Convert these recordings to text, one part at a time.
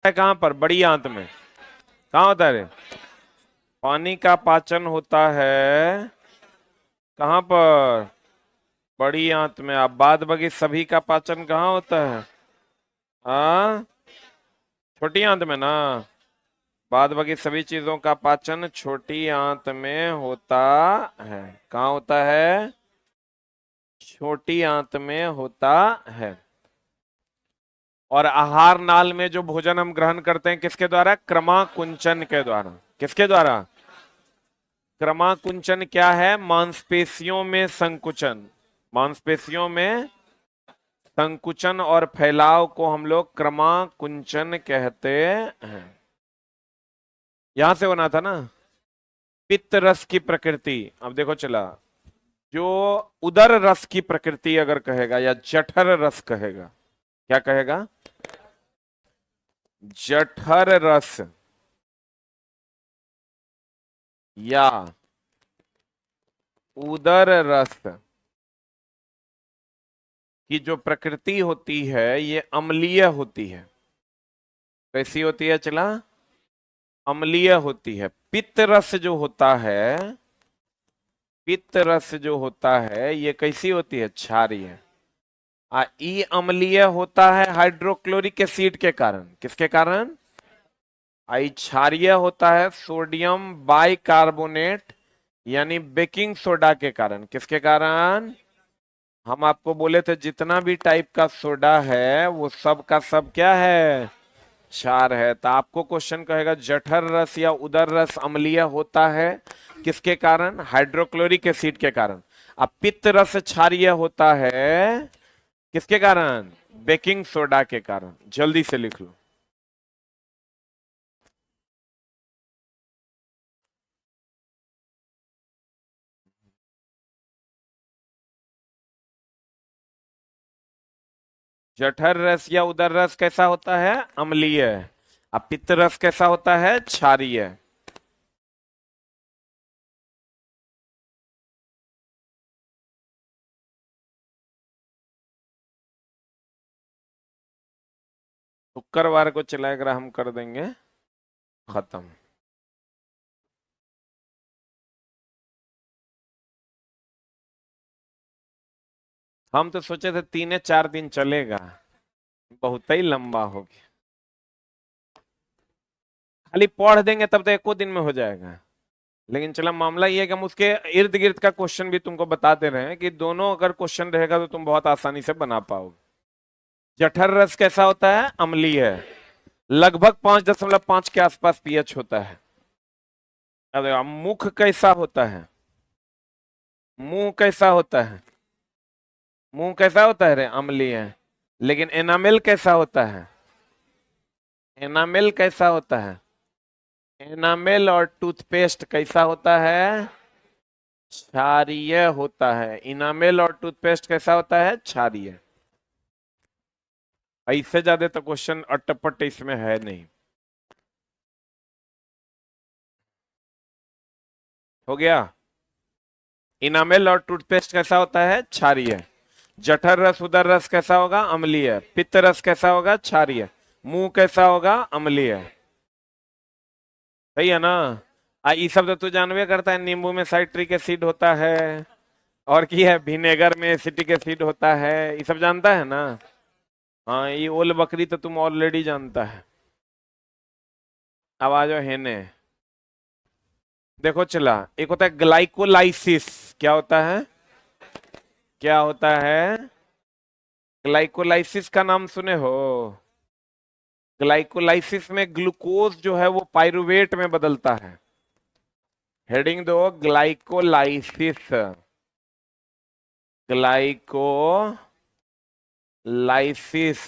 है कहाँ पर? बड़ी आंत में। कहाँ होता है रे? पानी का पाचन होता है कहाँ पर? बड़ी आंत में। अब बाद बाकी सभी का पाचन कहाँ होता है? हाँ, छोटी आंत में ना। बाद बाकी सभी चीजों का पाचन छोटी आंत में होता है। कहाँ होता है? छोटी आंत में होता है। और आहार नाल में जो भोजन हम ग्रहण करते हैं किसके द्वारा? क्रमाकुंचन के द्वारा। किसके द्वारा? क्रमाकुंचन क्या है? मांसपेशियों में संकुचन। मांसपेशियों में संकुचन और फैलाव को हम लोग क्रमाकुंचन कहते हैं। यहां से बना था ना पित्त रस की प्रकृति। अब देखो चला, जो उदर रस की प्रकृति अगर कहेगा या जठर रस कहेगा, क्या कहेगा? जठर रस या उदर रस की जो प्रकृति होती है ये अम्लीय होती है। कैसी होती है चला? अम्लीय होती है। पित्त रस जो होता है, पित्त रस जो होता है ये कैसी होती है? क्षारीय। ई अम्लीय होता है हाइड्रोक्लोरिक एसिड के कारण। किसके कारण? आई क्षारीय होता है सोडियम बाइकार्बोनेट यानी बेकिंग सोडा के कारण। किसके कारण? हम आपको बोले थे जितना भी टाइप का सोडा है वो सब का सब क्या है? क्षार है। तो आपको क्वेश्चन कहेगा जठर रस या उदर रस अम्लीय होता है किसके कारण? हाइड्रोक्लोरिक एसिड के कारण। अब पित्त रस क्षारीय होता है किसके कारण? बेकिंग सोडा के कारण। जल्दी से लिख लो। जठर रस या उदर रस कैसा होता है? अम्लीय। अब पित्त रस कैसा होता है? क्षारीय। शुक्रवार को चलाएगा हम कर देंगे खत्म। हम तो सोचे थे 3 या 4 दिन चलेगा, बहुत ही लंबा हो गया। खाली पढ़ देंगे तब तो एको दिन में हो जाएगा। लेकिन चला मामला ये है कि हम उसके इर्द गिर्द का क्वेश्चन भी तुमको बताते रहे हैं कि दोनों अगर क्वेश्चन रहेगा तो तुम बहुत आसानी से बना पाओगे। जठर रस कैसा होता है? अम्लीय है। लगभग 5.5 के आसपास पीएच होता है। अरे अब मुख कैसा होता है? मुंह कैसा होता है? मुंह कैसा होता है रे? अम्लीय है। लेकिन एनामेल कैसा होता है? एनामेल कैसा होता है? एनामेल और टूथपेस्ट कैसा होता है? क्षारीय होता है। इनामेल और टूथपेस्ट कैसा होता है? क्षारीय। इससे ज्यादा तो क्वेश्चन अटपट इसमें है नहीं। हो गया। इनामेल और टूथपेस्ट कैसा होता है? क्षारीय। जठर रस उदर रस कैसा होगा? अम्लीय। पित्त रस कैसा होगा? क्षारीय। मुंह कैसा होगा? अम्लीय। सही है ना? ये सब तो तू जानवे करता है, नींबू में साइट्रिक एसिड होता है और की है विनेगर में एसिटिक एसिड होता है, ये सब जानता है ना? हाँ, ये ओल बकरी तो तुम ऑलरेडी जानता है। अब आ जाओ हेने। देखो चला, एक होता है ग्लाइकोलाइसिस। क्या होता है? क्या होता है? ग्लाइकोलाइसिस का नाम सुने हो? ग्लाइकोलाइसिस में ग्लूकोज जो है वो पाइरुवेट में बदलता है। हेडिंग दो, ग्लाइकोलाइसिस।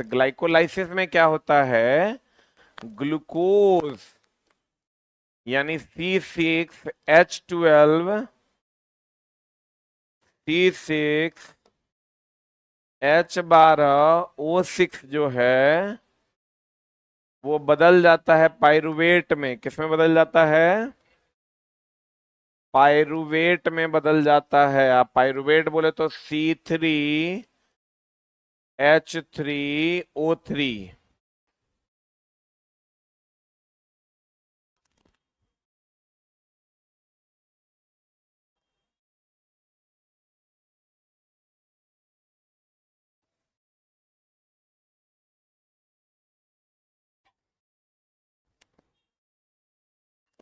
ग्लाइकोलाइसिस में क्या होता है? ग्लूकोज यानी C6H12 C6H12O6 जो है वो बदल जाता है पाइरुवेट में। किसमें बदल जाता है? पाइरुवेट में बदल जाता है। आप पाइरुवेट बोले तो C3H3O3।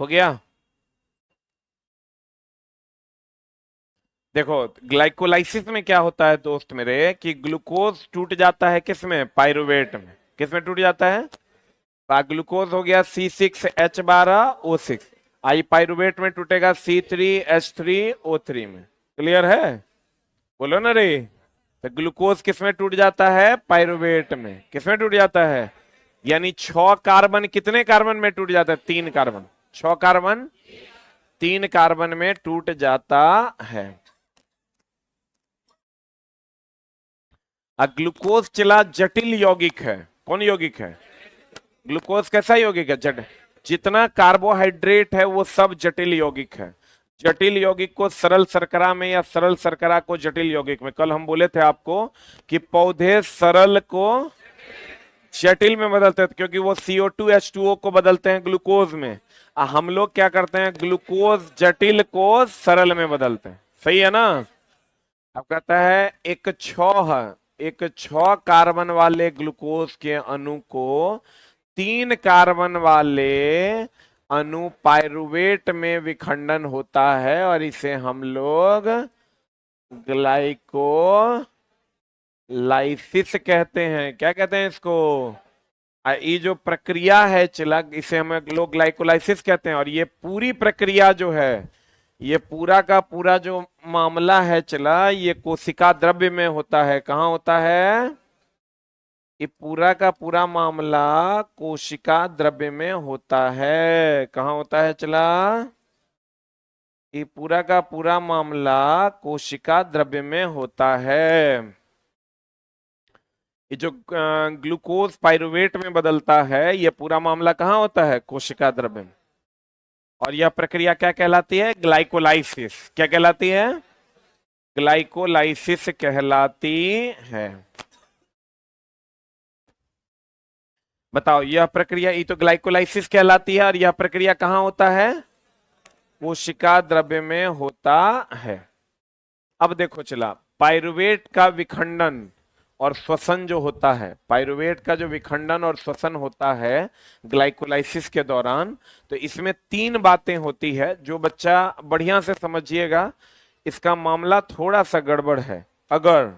हो गया। देखो ग्लाइकोलाइसिस में क्या होता है दोस्त मेरे कि ग्लूकोज टूट जाता है किसमें, पायरुवेट में। किसमें टूट जाता है, ग्लूकोज हो गया C6H12O6, आई पायरुवेट में टूटेगा C3H3O3 में। क्लियर है, बोलो ना रे। तो ग्लूकोज किसमें टूट जाता है, पायरुवेट में। किसमें टूट जाता है, यानी 6 कार्बन कितने कार्बन में टूट जाता है, 3 कार्बन। 6 कार्बन 3 कार्बन में टूट जाता है। ग्लूकोज चला जटिल यौगिक है। कौन यौगिक है, ग्लूकोज कैसा यौगिक है, जटिल। जितना कार्बोहाइड्रेट है वो सब जटिल यौगिक है। जटिल यौगिक को सरल शर्करा में या सरल शर्करा को जटिल यौगिक में। कल हम बोले थे आपको कि पौधे सरल को जटिल में बदलते हैं क्योंकि वो CO2H2O को बदलते हैं ग्लूकोज में। हम लोग क्या करते हैं, ग्लूकोज जटिल को सरल में बदलते हैं। सही है ना। अब कहता है एक 6 कार्बन वाले ग्लूकोज के अणु को 3 कार्बन वाले अणु पायरुवेट में विखंडन होता है और इसे हम लोग ग्लाइकोलाइसिस कहते हैं। क्या कहते हैं इसको, ये जो प्रक्रिया है चला, इसे हम लोग ग्लाइकोलाइसिस कहते हैं। और ये पूरी प्रक्रिया जो है, ये पूरा का पूरा जो मामला है चला, ये कोशिका द्रव्य में होता है। कहाँ होता है, ये पूरा का पूरा मामला कोशिका द्रव्य में होता है। कहाँ होता है चला, ये पूरा का पूरा मामला कोशिका द्रव्य में होता है। ये जो ग्लूकोज पायरुवेट में बदलता है, ये पूरा मामला कहाँ होता है, कोशिका द्रव्य में। और यह प्रक्रिया क्या कहलाती है, ग्लाइकोलाइसिस। क्या कहलाती है, ग्लाइकोलाइसिस कहलाती है। बताओ, यह प्रक्रिया ये तो ग्लाइकोलाइसिस कहलाती है और यह प्रक्रिया कहाँ होता है, कोशिका द्रव्य में होता है। अब देखो चला, पायरुवेट का विखंडन और श्वसन जो होता है, पायरुवेट का जो विखंडन और श्वसन होता है ग्लाइकोलाइसिस के दौरान, तो इसमें 3 बातें होती है। जो बच्चा बढ़िया से समझिएगा, इसका मामला थोड़ा सा गड़बड़ है। अगर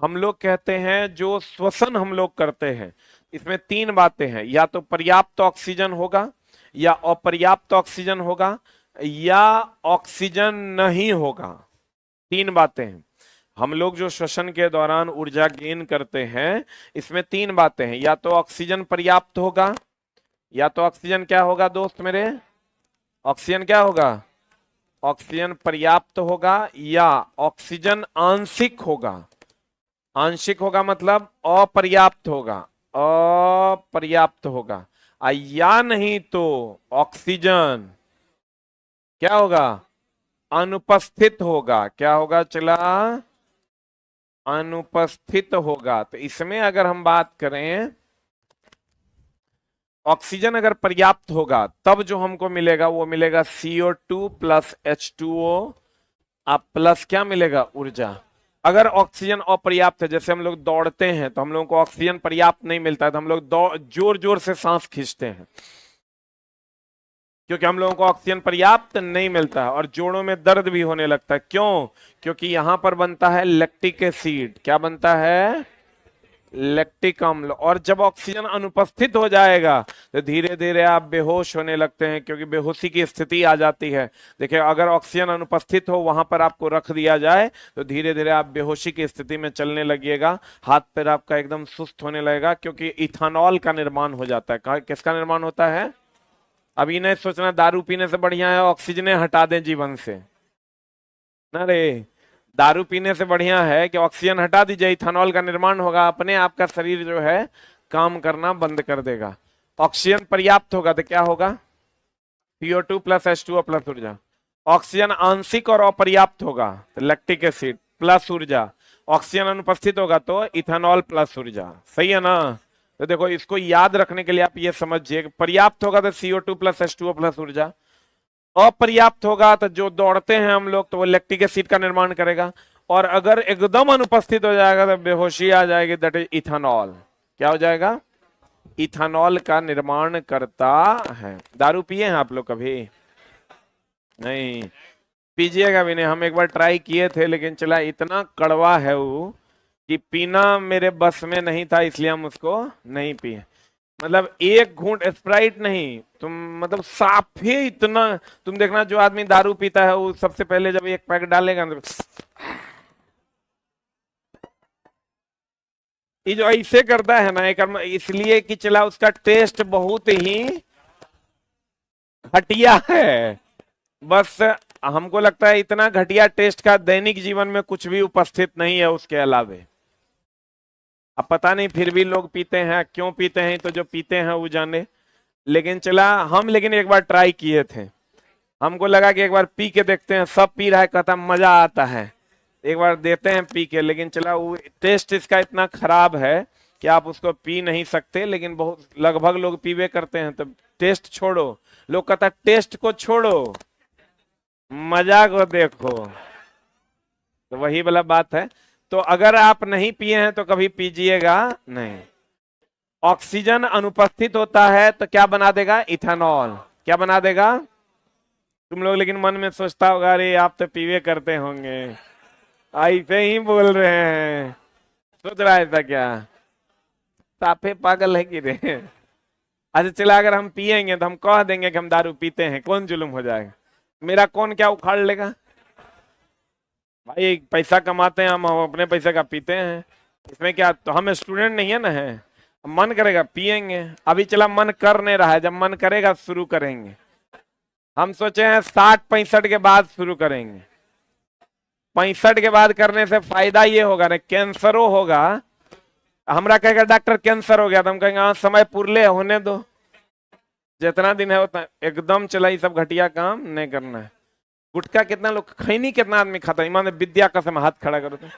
हम लोग कहते हैं जो श्वसन हम लोग करते हैं, इसमें 3 बातें हैं। या तो पर्याप्त ऑक्सीजन होगा, या अपर्याप्त ऑक्सीजन होगा, या ऑक्सीजन नहीं होगा। 3 बातें हैं। हम लोग जो श्वसन के दौरान ऊर्जा गेन करते हैं, इसमें 3 बातें हैं। या तो ऑक्सीजन पर्याप्त होगा, या तो ऑक्सीजन क्या होगा दोस्त मेरे, ऑक्सीजन क्या होगा, ऑक्सीजन पर्याप्त होगा, या ऑक्सीजन आंशिक होगा। आंशिक होगा मतलब अपर्याप्त होगा, अपर्याप्त होगा। या नहीं तो ऑक्सीजन क्या होगा, अनुपस्थित होगा। क्या होगा चला, अनुपस्थित होगा। तो इसमें अगर हम बात करें, ऑक्सीजन अगर पर्याप्त होगा तब जो हमको मिलेगा वो मिलेगा CO2 प्लस H2O प्लस क्या मिलेगा, ऊर्जा। अगर ऑक्सीजन अपर्याप्त है, जैसे हम लोग दौड़ते हैं तो हम लोगों को ऑक्सीजन पर्याप्त नहीं मिलता है, तो हम लोग जोर जोर से सांस खींचते हैं क्योंकि हम लोगों को ऑक्सीजन पर्याप्त नहीं मिलता है, और जोड़ों में दर्द भी होने लगता है। क्यों, क्योंकि यहां पर बनता है लैक्टिक एसिड। क्या बनता है, लैक्टिक अम्ल। और जब ऑक्सीजन अनुपस्थित हो जाएगा तो धीरे धीरे आप बेहोश होने लगते हैं, क्योंकि बेहोशी की स्थिति आ जाती है। देखिए, अगर ऑक्सीजन अनुपस्थित हो, वहां पर आपको रख दिया जाए तो धीरे धीरे आप बेहोशी की स्थिति में चलने लगिएगा, हाथ पैर आपका एकदम सुस्त होने लगेगा, क्योंकि इथेनॉल का निर्माण हो जाता है। किसका निर्माण होता है, अभी नहीं सोचना दारू पीने से बढ़िया है ऑक्सीजन हटा दें जीवन से, ना रे। दारू पीने से बढ़िया है कि ऑक्सीजन हटा दीजिए, इथेनॉल का निर्माण होगा, अपने आप का शरीर जो है काम करना बंद कर देगा। ऑक्सीजन पर्याप्त होगा तो क्या होगा, CO2 प्लस H2O प्लस ऊर्जा। ऑक्सीजन आंशिक और अपर्याप्त होगा तो लैक्टिक एसिड प्लस ऊर्जा। ऑक्सीजन अनुपस्थित होगा तो इथेनॉल प्लस ऊर्जा। सही है ना। तो देखो, इसको याद रखने के लिए आप ये समझिए, पर्याप्त होगा तो CO2 प्लस H2O प्लस ऊर्जा, अपर्याप्त होगा तो जो दौड़ते हैं हम लोग तो वो लैक्टिक एसिड का निर्माण करेगा, और अगर एकदम अनुपस्थित हो जाएगा तो बेहोशी आ जाएगी, दैट इज इथेनॉल। क्या हो जाएगा, इथेनॉल का निर्माण करता है। दारू पिए हैं आप लोग कभी? नहीं पीजिएगा भी नहीं। हम एक बार ट्राई किए थे लेकिन चला इतना कड़वा है वो कि पीना मेरे बस में नहीं था, इसलिए हम उसको नहीं पिए। मतलब एक घूंट स्प्राइट नहीं, तुम मतलब साफ ही इतना। तुम देखना जो आदमी दारू पीता है वो सबसे पहले जब एक पैक डालेगा तो ये जो ऐसे करता है ना, एक इसलिए कि चला उसका टेस्ट बहुत ही घटिया है। बस हमको लगता है इतना घटिया टेस्ट का दैनिक जीवन में कुछ भी उपस्थित नहीं है उसके अलावे। अब पता नहीं फिर भी लोग पीते हैं, क्यों पीते हैं तो जो पीते हैं वो जाने। लेकिन चला हम लेकिन एक बार ट्राई किए थे, हमको लगा कि एक बार पी के देखते हैं, सब पी रहा है कहता मजा आता है, एक बार देते हैं पी के। लेकिन चला वो टेस्ट इसका इतना खराब है कि आप उसको पी नहीं सकते। लेकिन बहुत लगभग लोग पीवे करते हैं। तो टेस्ट छोड़ो, लोग कहता टेस्ट को छोड़ो मजा को देखो, तो वही वाला बात है। तो अगर आप नहीं पिए हैं तो कभी पीजिएगा नहीं। ऑक्सीजन अनुपस्थित होता है तो क्या बना देगा? इथेनॉल। क्या बना देगा? तुम लोग लेकिन मन में सोचता होगा अरे आप तो पीवे करते होंगे, ऐसे ही बोल रहे हैं। सोच रहा है था क्या? साफे पागल है कि रे? अच्छा चला, अगर हम पिएंगे तो हम कह देंगे कि हम दारू पीते हैं, कौन जुल्म हो जाएगा? मेरा कौन क्या उखाड़ लेगा? भाई पैसा कमाते हैं हम अपने पैसे का पीते हैं, इसमें क्या? तो हम स्टूडेंट नहीं है ना, है मन करेगा पिएंगे। अभी चला मन कर नहीं रहा है, जब मन करेगा शुरू करेंगे। हम सोचे हैं 60-65 के बाद शुरू करेंगे। 65 के बाद करने से फायदा ये होगा ना, कैंसरो होगा। हमरा कहेगा डॉक्टर कैंसर हो गया, तो हम कहेंगे हाँ समय पुरले होने दो, जितना दिन है उतना। एकदम चला ये सब घटिया काम नहीं करना है। गुटखा कितना लोग, खैनी कितना आदमी खाता है? ईमान विद्या कसम हाथ खड़ा करो तो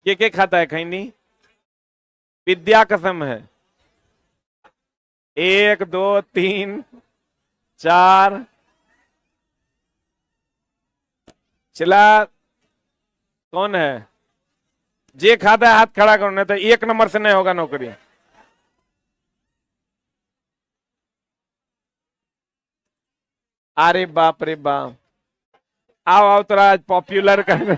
के खाता है खैनी? विद्या कसम है। 1 2 3 4 चला कौन है जे खाता है? हाथ खड़ा करो, नहीं तो 1 नंबर से नहीं होगा नौकरी। अरे बाप रे बाप, आओ आओ तो आज पॉपुलर करने।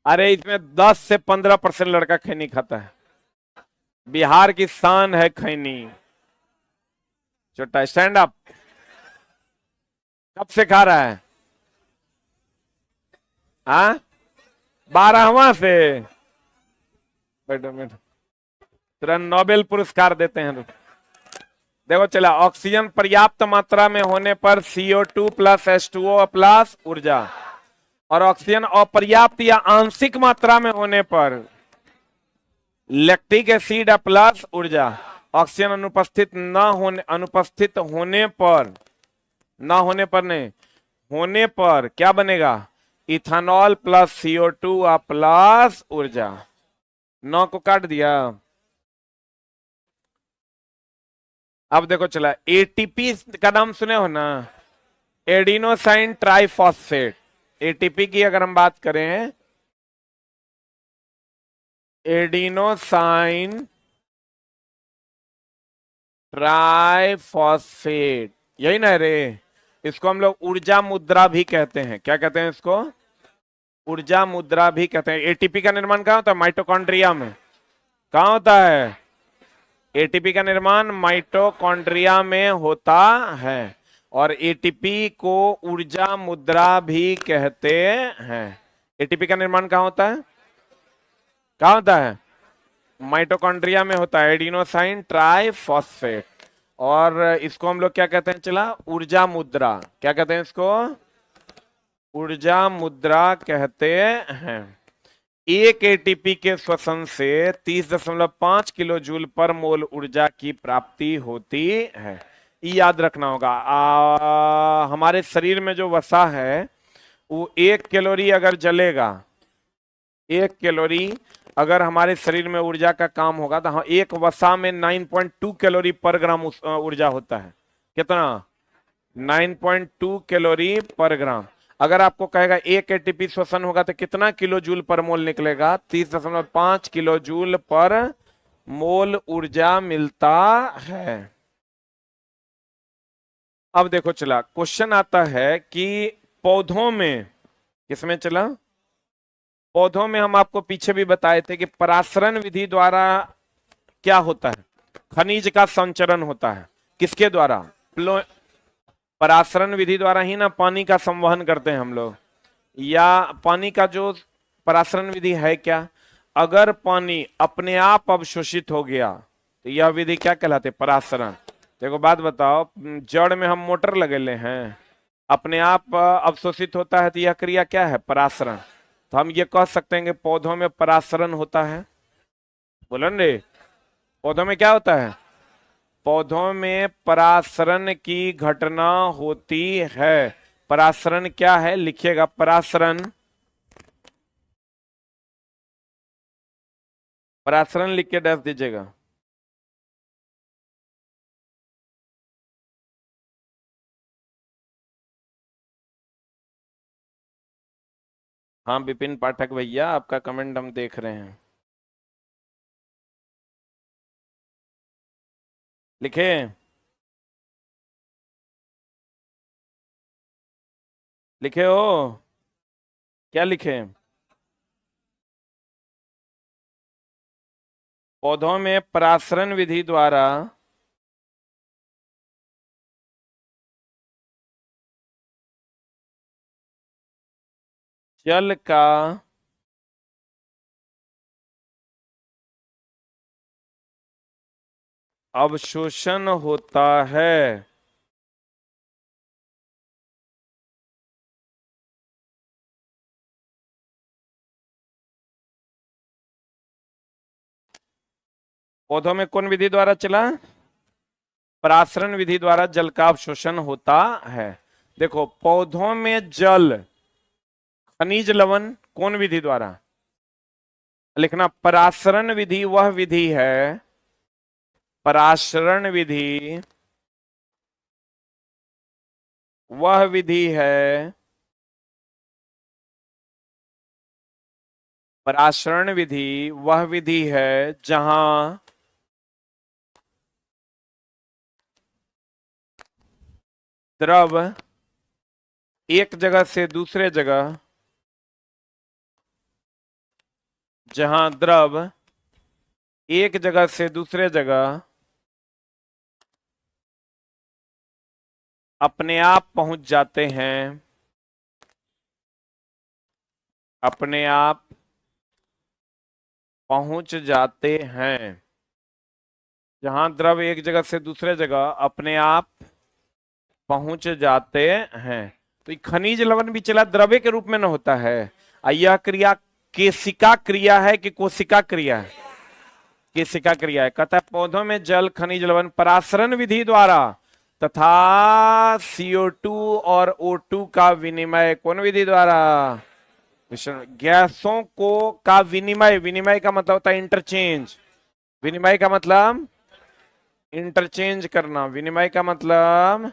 अरे इसमें 10 से 15% लड़का खैनी खाता है। बिहार की शान है खैनी। छोटा स्टैंड अप कब से खा रहा है? हाँ 12वां से। बैठो बैठो, तुरंत नोबेल पुरस्कार देते हैं। देखो चला, ऑक्सीजन पर्याप्त मात्रा में होने पर CO2 प्लस H2O प्लस ऊर्जा, और ऑक्सीजन अपर्याप्त या आंशिक मात्रा में होने पर लैक्टिक एसिड प्लस ऊर्जा। ऑक्सीजन अनुपस्थित होने पर, ना होने पर नहीं, होने पर क्या बनेगा? इथेनॉल प्लस CO2 प्लस ऊर्जा। 9 को काट दिया। अब देखो चला, एटीपी का नाम सुने हो ना? Adenosine triphosphate. एटीपी की अगर हम बात करें, एडिनोसाइन ट्राइफॉस्फेट, यही ना रे? इसको हम लोग ऊर्जा मुद्रा भी कहते हैं। क्या कहते हैं इसको? ऊर्जा मुद्रा भी कहते हैं। एटीपी का निर्माण कहाँ होता है? माइटोकॉन्ड्रिया में। कहाँ होता है एटीपी का निर्माण? माइटोकॉन्ड्रिया में होता है। और एटीपी को ऊर्जा मुद्रा भी कहते हैं। एटीपी का निर्माण कहाँ होता है? कहाँ होता है? माइटोकॉन्ड्रिया में होता है, एडिनोसाइन ट्राइफॉस्फेट। और इसको हम लोग क्या कहते हैं? चला ऊर्जा मुद्रा। क्या कहते हैं इसको? ऊर्जा मुद्रा कहते हैं। एक एटीपी के श्वसन से 30.5 किलो जूल पर मोल ऊर्जा की प्राप्ति होती है। ये याद रखना होगा। हमारे शरीर में जो वसा है वो 1 कैलोरी अगर जलेगा, 1 कैलोरी अगर हमारे शरीर में ऊर्जा का काम होगा तो एक वसा में 9.2 कैलोरी पर ग्राम ऊर्जा होता है। कितना? 9.2 कैलोरी पर ग्राम। अगर आपको कहेगा 1 एटीपी श्वसन होगा तो कितना किलो जूल पर मोल निकलेगा? 30.5 किलो जूल पर मोल ऊर्जा मिलता है। अब देखो चला क्वेश्चन आता है कि पौधों में, किसमें चला? पौधों में हम आपको पीछे भी बताए थे कि परासरण विधि द्वारा क्या होता है? खनिज का संचरण होता है। किसके द्वारा? परासरण विधि द्वारा ही ना पानी का संवहन करते हैं हम लोग। या पानी का जो परासरण विधि है क्या? अगर पानी अपने आप अवशोषित हो गया तो यह विधि क्या कहलाती है? परासरण। देखो बात बताओ, जड़ में हम मोटर लगेले हैं, अपने आप अवशोषित होता है तो यह क्रिया क्या है? परासरण। तो हम ये कह सकते हैं कि पौधों में परासरण होता है। बोलन रे, पौधों में क्या होता है? पौधों में परासरण की घटना होती है। परासरण क्या है? लिखिएगा परासरण। परासरण लिख के डैश दीजिएगा। हाँ विपिन पाठक भैया, आपका कमेंट हम देख रहे हैं। लिखे? लिखे हो? क्या लिखे? पौधों में परासरण विधि द्वारा जल का अवशोषण होता है। पौधों में कौन विधि द्वारा चला? परासरण विधि द्वारा जल का अवशोषण होता है। देखो पौधों में जल, खनिज लवण कौन विधि द्वारा? लिखना परासरण विधि वह विधि है, परासरण विधि वह विधि है, परासरण विधि वह विधि है जहां द्रव एक जगह से दूसरे जगह, जहां द्रव एक जगह से दूसरे जगह अपने आप पहुंच जाते हैं, अपने आप पहुंच जाते हैं। जहां द्रव एक जगह से दूसरे जगह अपने आप पहुंच जाते हैं। तो ये खनिज लवण भी चला द्रव्य के रूप में न होता है। यह क्रिया केशिका क्रिया है कि कोशिका क्रिया है? केशिका क्रिया है। कहता है पौधों में जल खनिज लवण परासरण विधि द्वारा तथा CO2 और O2 का विनिमय कौन विधि द्वारा? गैसों को का विनिमय, विनिमय का मतलब होता है इंटरचेंज। विनिमय का मतलब इंटरचेंज करना, विनिमय का मतलब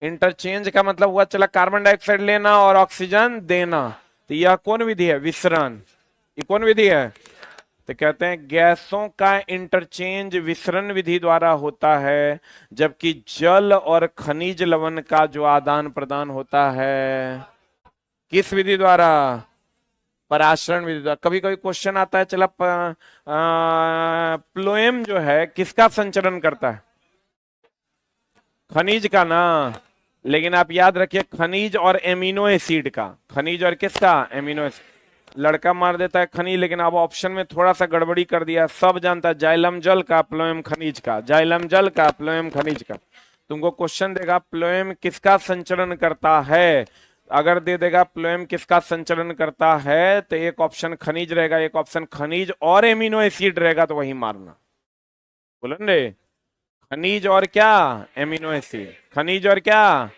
इंटरचेंज का मतलब हुआ चला कार्बन डाइऑक्साइड लेना और ऑक्सीजन देना। तो यह कौन विधि है? विसरण। ये कौन विधि है? तो कहते हैं गैसों का इंटरचेंज विसरण विधि द्वारा होता है, जबकि जल और खनिज लवण का जो आदान प्रदान होता है किस विधि द्वारा? परासरण विधि द्वारा। कभी कभी क्वेश्चन आता है चला प्लोएम जो है किसका संचरण करता है? खनिज का ना। लेकिन आप याद रखिए खनिज और एमिनो एसिड का, खनिज और किसका? Amino acid. लड़का मार देता है खनिज, लेकिन अब ऑप्शन में थोड़ा सा गड़बड़ी कर दिया। सब जानता है जाइलम जल का प्लोएम खनिज का, जाइलम जल का प्लोएम खनिज का। तुमको क्वेश्चन देगा प्लोएम किसका संचरण करता है, अगर दे देगा प्लोएम किसका संचरण करता है तो एक ऑप्शन खनिज रहेगा, एक ऑप्शन खनिज और एमिनो एसिड रहेगा, तो वही मारना। बोलन रे, खनिज और क्या? Amino acid. खनिज और क्या?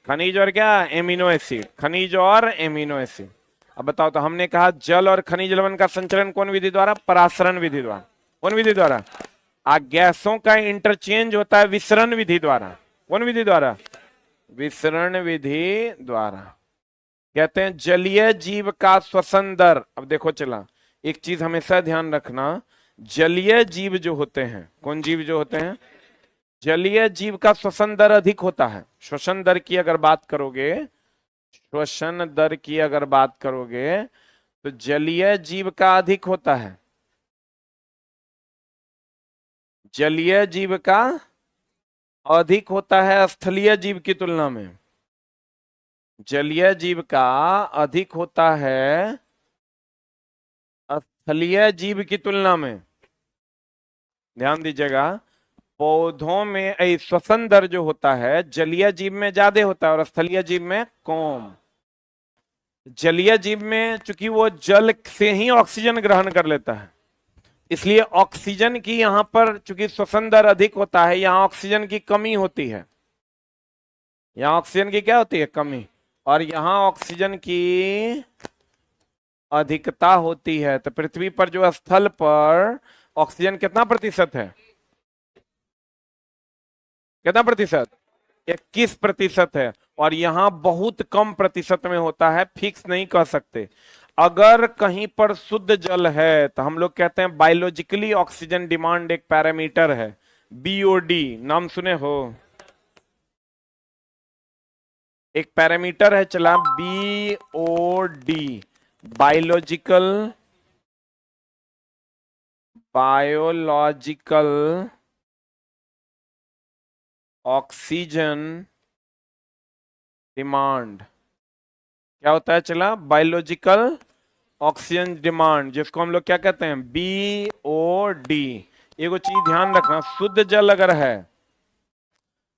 खनिज और क्या? Amino acid. खनिज और एमिनो एसिड। अब बताओ, तो हमने कहा जल और खनिज लवण का संचरण कौन विधि द्वारा? परासरण विधि द्वारा। कौन विधि द्वारा? गैसों का इंटरचेंज होता है विसरण विधि द्वारा। कौन विधि द्वारा? विसरण विधि द्वारा। कहते हैं जलीय जीव का श्वसन दर। अब देखो चला, एक चीज हमेशा ध्यान रखना, जलीय जीव जो होते हैं, कौन जीव जो होते हैं, जलीय जीव का श्वसन दर अधिक होता है। श्वसन दर की अगर बात करोगे, श्वसन दर की अगर बात करोगे तो जलीय जीव का अधिक होता है, जलीय जीव का अधिक होता है स्थलीय जीव की तुलना में। जलीय जीव का अधिक होता है स्थलीय जीव की तुलना में। ध्यान दीजिएगा, पौधों में श्वसन दर जो होता है जलीय जीव में ज्यादा होता है और स्थलीय जीव में कम। जलीय जीव में चूंकि वो जल से ही ऑक्सीजन ग्रहण कर लेता है, इसलिए ऑक्सीजन की यहां पर चूंकि श्वसन दर अधिक होता है, यहां ऑक्सीजन की कमी होती है। यहां ऑक्सीजन की क्या होती है, कमी, और यहां ऑक्सीजन की अधिकता होती है। तो पृथ्वी पर जो स्थल पर ऑक्सीजन कितना प्रतिशत है, कितना प्रतिशत, 21% है, और यहां बहुत कम प्रतिशत में होता है, फिक्स नहीं कह सकते। अगर कहीं पर शुद्ध जल है तो हम लोग कहते हैं बायोलॉजिकली ऑक्सीजन डिमांड एक पैरामीटर है, बीओडी, नाम सुने हो, एक पैरामीटर है चला, बीओडी, बायोलॉजिकल ऑक्सीजन डिमांड। क्या होता है चला, बायोलॉजिकल ऑक्सीजन डिमांड, जिसको हम लोग क्या कहते हैं, बीओडी। एगो चीज ध्यान रखना, शुद्ध जल अगर है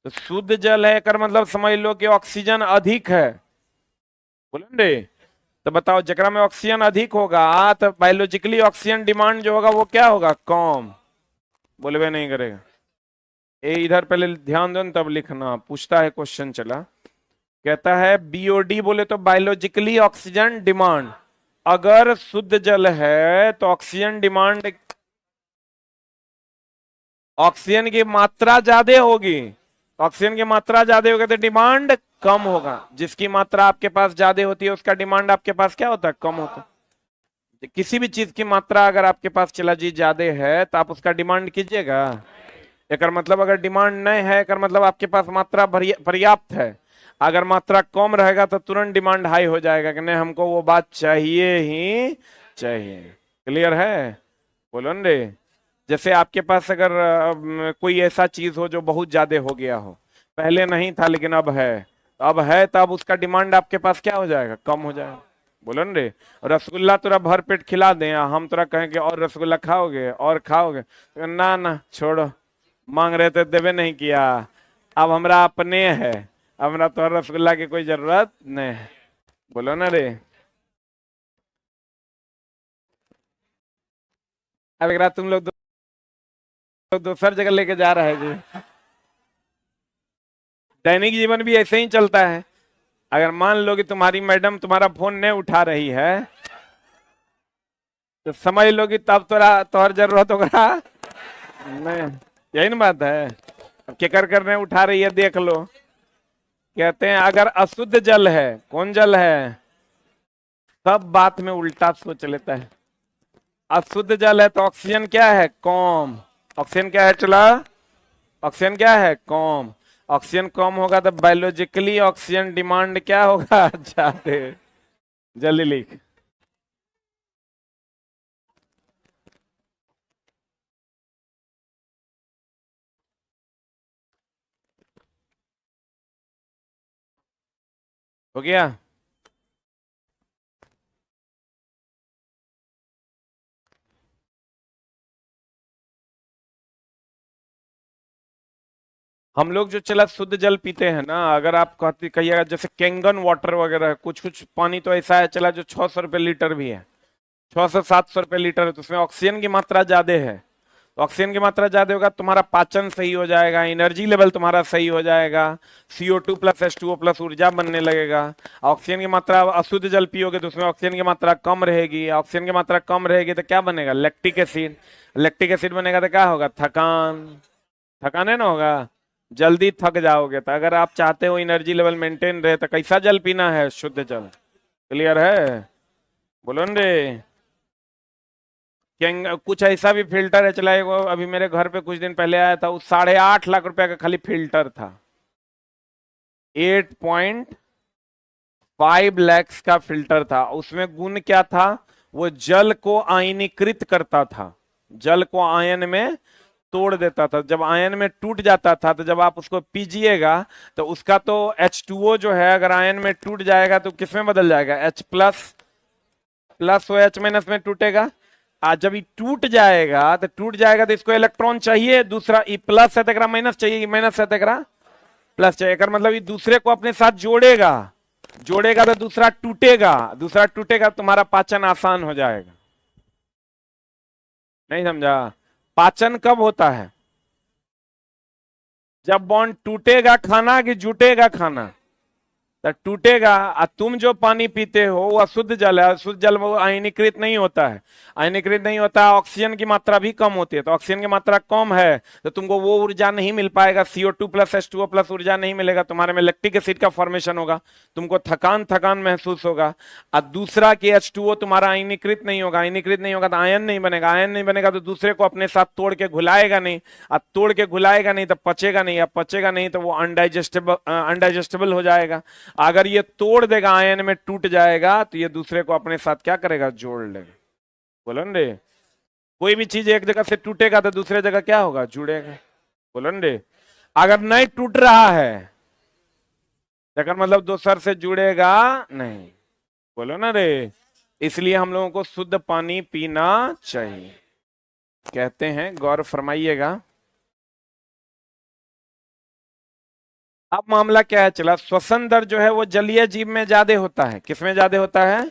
तो शुद्ध जल है कर मतलब समझ लो कि ऑक्सीजन अधिक है, बोलेंगे। तो बताओ जकरा में ऑक्सीजन अधिक होगा तो बायोलॉजिकली ऑक्सीजन डिमांड जो होगा वो क्या होगा, कम, बोलबे नहीं करेगा। ए इधर पहले ध्यान दो तब लिखना, पूछता है क्वेश्चन चला, कहता है बीओडी बोले तो बायोलॉजिकली ऑक्सीजन डिमांड। अगर शुद्ध जल है तो ऑक्सीजन डिमांड, ऑक्सीजन की मात्रा ज्यादा होगी, ऑक्सीजन की मात्रा ज्यादा होगी तो डिमांड कम होगा। जिसकी मात्रा आपके पास ज्यादा होती है उसका डिमांड आपके पास क्या होता है, कम होता है। किसी भी चीज की मात्रा अगर आपके पास चला जी ज्यादा है तो आप उसका डिमांड कीजिएगा, एक मतलब अगर डिमांड नहीं है एक मतलब आपके पास मात्रा पर्याप्त है। अगर मात्रा कम रहेगा तो तुरंत डिमांड हाई हो जाएगा कि नहीं हमको वो बात चाहिए ही चाहिए। क्लियर है, बोलो न रे। जैसे आपके पास अगर कोई ऐसा चीज हो जो बहुत ज्यादा हो गया हो, पहले नहीं था लेकिन अब है, अब है तो अब उसका डिमांड आपके पास क्या हो जाएगा, कम हो जाएगा, बोलो न रे। रसगुल्ला तुरा भर पेट खिला दें, हम तुरा कहेंगे और रसगुल्ला खाओगे और खाओगे, तो ना ना छोड़ो, मांग रहे थे देवे नहीं किया, अब हमरा अपने है, अब हमरा तो रसगुल्ला की कोई जरूरत नहीं है, बोलो ना रे। अब एक रात तुम लोग दूसर जगह लेके जा रहा है जी। दैनिक जीवन भी ऐसे ही चलता है। अगर मान लो कि तुम्हारी मैडम तुम्हारा फोन नहीं उठा रही है तो समझ लो कि तब तोहर जरूरत होगा नहीं, यही ना बात है। अब केकर करने उठा रही है देख लो। कहते हैं अगर अशुद्ध जल है, कौन जल है, सब बात में उल्टा सोच लेता है। अशुद्ध जल है तो ऑक्सीजन क्या है, कम, ऑक्सीजन क्या है चला, ऑक्सीजन क्या है, कम, ऑक्सीजन कम होगा तो बायोलॉजिकली ऑक्सीजन डिमांड क्या होगा, ज्यादा। जल्दी लिख, हो गया। हम लोग जो चला शुद्ध जल पीते हैं ना, अगर आप कहते कहिएगा जैसे कैंगन वाटर वगैरह, कुछ कुछ पानी तो ऐसा है चला जो 600 रुपये लीटर भी है, 600-700 रुपये लीटर है, तो उसमें ऑक्सीजन की मात्रा ज्यादा है। तो ऑक्सीजन की मात्रा ज्यादा होगा तुम्हारा पाचन सही हो जाएगा, एनर्जी लेवल तुम्हारा सही हो जाएगा, CO2+H2O+ ऊर्जा बनने लगेगा। ऑक्सीजन की मात्रा, अशुद्ध जल पियोगे तो उसमें ऑक्सीजन की मात्रा कम रहेगी, ऑक्सीजन की मात्रा कम रहेगी तो क्या बनेगा, लैक्टिक एसिड, लैक्टिक एसिड बनेगा तो क्या होगा, थकान, थकान है ना होगा, जल्दी थक जाओगे। तो अगर आप चाहते हो एनर्जी लेवल मेंटेन रहे तो कैसा जल पीना है, शुद्ध जल। क्लियर है? बोलो न रे। क्या कुछ ऐसा भी फिल्टर है चला, वो अभी मेरे घर पे कुछ दिन पहले आया था, वो 8.5 लाख रुपए का खाली फिल्टर था। 8.5 लाख का फिल्टर था। उसमें गुण क्या था? वो जल को आयनीकृत करता था, जल को आयन में तोड़ देता था। जब आयन में टूट जाता था तो जब आप उसको पीजिएगा तो उसका तो H2O जो है अगर आयन में टूट जाएगा तो किस में बदल जाएगा? H प्लस प्लस, वो H माइनस में टूटेगा। आज जब ये टूट जाएगा तो इसको इलेक्ट्रॉन चाहिए दूसरा, ई प्लस है तेरा माइनस चाहिए, माइनस है तेरा प्लस चाहिए। अगर मतलब ये दूसरे को अपने साथ जोड़ेगा, जोड़ेगा तो दूसरा टूटेगा, दूसरा टूटेगा, तुम्हारा पाचन आसान हो जाएगा। नहीं समझा? पाचन कब होता है? जब बॉन्ड टूटेगा खाना कि जुटेगा खाना? तो टूटेगा। और तुम जो पानी पीते हो वो अशुद्ध जल है, शुद्ध जल वो आयनीकृत नहीं होता है, आयनीकृत नहीं होता है, ऑक्सीजन की मात्रा भी कम होती है। तो ऑक्सीजन की मात्रा कम है तो तुमको वो ऊर्जा नहीं मिल पाएगा, CO2 प्लस H2O प्लस ऊर्जा नहीं मिलेगा, तुम्हारे में लैक्टिक एसिड का फॉर्मेशन होगा, तुमको थकान थकान महसूस होगा। और दूसरा कि H2O तुम्हारा आयनीकृत नहीं होगा, आयनीकृत नहीं होगा तो आयन नहीं बनेगा, आयन नहीं बनेगा तो दूसरे को अपने साथ तोड़ के घुलाएगा नहीं, और तोड़ के घुलाएगा नहीं तो पचेगा नहीं, अब पचेगा नहीं तो वो अनडाइजेस्टेबल हो जाएगा। अगर ये तोड़ देगा आयन में टूट जाएगा तो ये दूसरे को अपने साथ क्या करेगा? जोड़ लेगा। बोलो न रे। कोई भी चीज एक जगह से टूटेगा तो दूसरे जगह क्या होगा? जुड़ेगा। बोलो न रे। अगर नहीं टूट रहा है अगर मतलब दूसर से जुड़ेगा नहीं। बोलो ना रे। इसलिए हम लोगों को शुद्ध पानी पीना चाहिए, कहते हैं। गौर फरमाइएगा। अब मामला क्या है चला, श्वसन दर जो है वो जलीय जीव में ज्यादा होता है। किसमें ज्यादा होता है?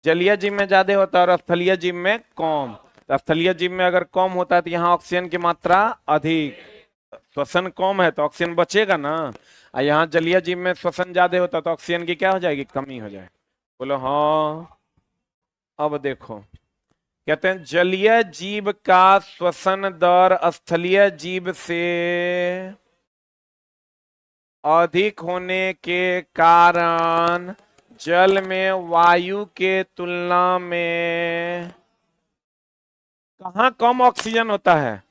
जलीय जीव में ज्यादा होता है, और स्थलीय जीव में कम। तो स्थलीय जीव में अगर कम होता है तो यहाँ ऑक्सीजन की मात्रा अधिक, श्वसन कम है तो ऑक्सीजन बचेगा ना। और यहाँ जलीय जीव में श्वसन ज्यादा होता है तो ऑक्सीजन की क्या हो जाएगी? कमी हो जाए। बोलो हाँ। अब देखो, कहते हैं जलीय जीव का श्वसन दर स्थलीय जीव से अधिक होने के कारण जल में वायु के तुलना में कहाँ कम ऑक्सीजन होता है?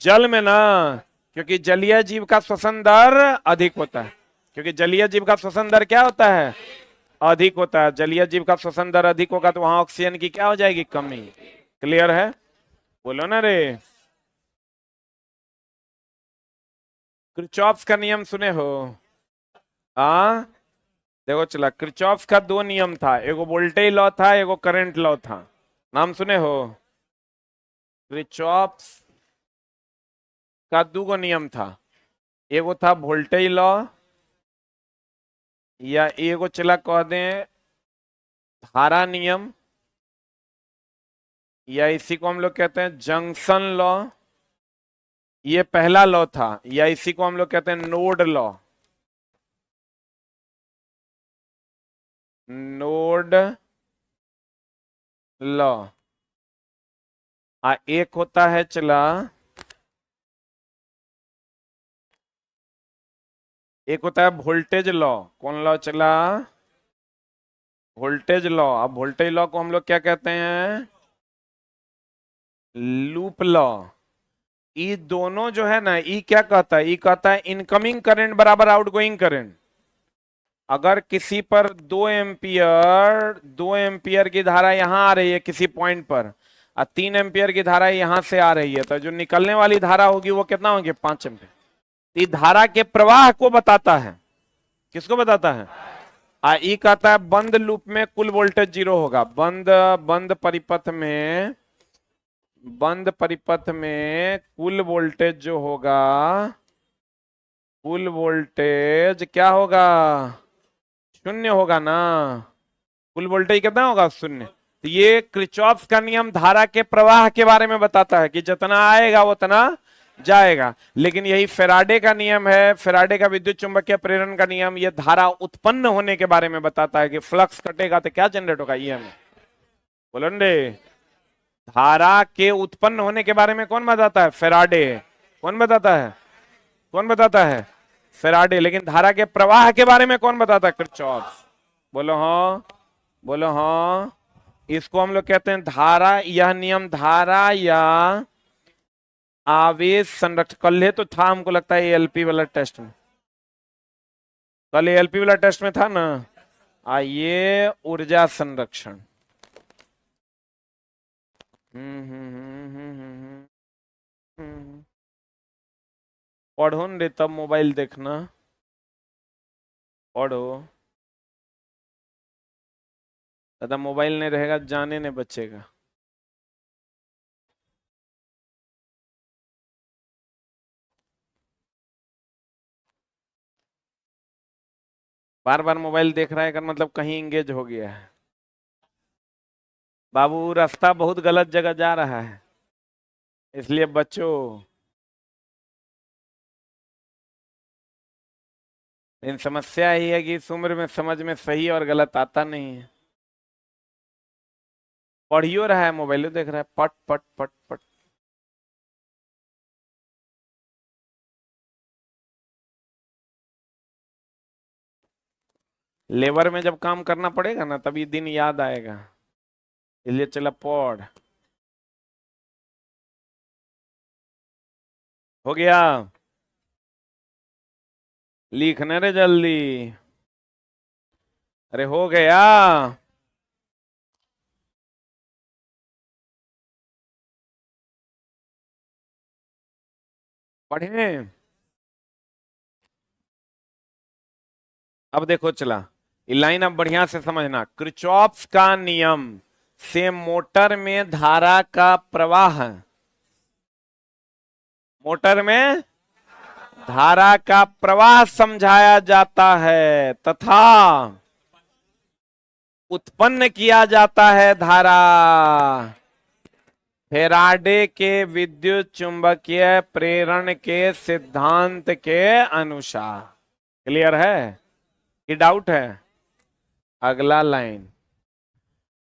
जल में ना, क्योंकि जलीय जीव का श्वसन दर अधिक होता है। क्योंकि जलीय जीव का श्वसन दर क्या होता है? अधिक होता है। जलीय जीव का श्वसन दर अधिक होगा तो वहां ऑक्सीजन की क्या हो जाएगी? कमी। क्लियर है? बोलो ना रे। किरचॉफ का नियम सुने हो? हाँ देखो चला, किरचॉफ का दो नियम था, एगो वोल्टेज लॉ था, एगो करंट लॉ था। नाम सुने हो? किरचॉफ का दो नियम था, एगो था वोल्टेज लॉ, या एगो चला कह दें धारा नियम, या इसी को हम लोग कहते हैं जंक्शन लॉ। ये पहला लॉ था, या इसी को हम लोग कहते हैं नोड लॉ। Node law. एक होता है चला, एक होता है वोल्टेज लॉ। कौन लॉ चला? Voltage law. अब वोल्टेज लॉ को हम लोग क्या कहते हैं? Loop law. ये दोनों जो है ना, ये क्या कहता है? ये कहता है इनकमिंग करंट बराबर आउटगोइंग करंट। अगर किसी पर 2 एम्पियर की धारा यहां आ रही है किसी पॉइंट पर, और 3 एम्पियर की धारा यहां से आ रही है, तो जो निकलने वाली धारा होगी वो कितना होगी? 5 एम्पियर। ये धारा के प्रवाह को बताता है। किसको बताता है? ये कहता है बंद लूप में कुल वोल्टेज 0 होगा। बंद परिपथ में कुल वोल्टेज जो होगा, कुल वोल्टेज क्या होगा? 0 होगा ना। कुल वोल्टेज कितना होगा? 0। तो ये किरचॉफ का नियम धारा के प्रवाह के बारे में बताता है कि जितना आएगा उतना जाएगा। लेकिन यही फैराडे का नियम है, फैराडे का विद्युत चुंबकीय प्रेरण का नियम, ये धारा उत्पन्न होने के बारे में बताता है कि फ्लक्स कटेगा तो क्या जनरेट होगा? ईएमएफ। बोलो रे। धारा के उत्पन्न होने के बारे में कौन बताता है? फैराडे। कौन बताता है? कौन बताता है? फैराडे। लेकिन धारा के प्रवाह के बारे में कौन बताता है? किरचॉफ। बोलो हाँ, बोलो हाँ। इसको हम लोग कहते हैं धारा। यह नियम धारा या आवेश संरक्षण। कल तो था, हमको लगता है एएलपी वाला टेस्ट में, कल एएलपी वाला टेस्ट में था ना। ये ऊर्जा संरक्षण। पढ़ो न रे, तब मोबाइल देखना। पढ़ो, ज्यादा मोबाइल नहीं रहेगा जाने नहीं बचेगा। बार बार मोबाइल देख रहा है का मतलब कहीं इंगेज हो गया है। बाबू रास्ता बहुत गलत जगह जा रहा है, इसलिए बच्चों। लेकिन समस्या ही है कि इस उम्र में समझ में सही और गलत आता नहीं है। पढ़ियो रहा है, मोबाइल देख रहा है, पट पट पट पट। लेबर में जब काम करना पड़ेगा ना, तभी दिन याद आएगा। इसलिए चला पढ़। हो गया? लिखने रे जल्दी। अरे हो गया। पढ़े। अब देखो चला, ये लाइन अब बढ़िया से समझना। किरचॉफ का नियम से मोटर में धारा का प्रवाह, मोटर में धारा का प्रवाह समझाया जाता है तथा उत्पन्न किया जाता है धारा फेराडे के विद्युत चुंबकीय प्रेरण के सिद्धांत के अनुसार। क्लियर है कि डाउट है? अगला लाइन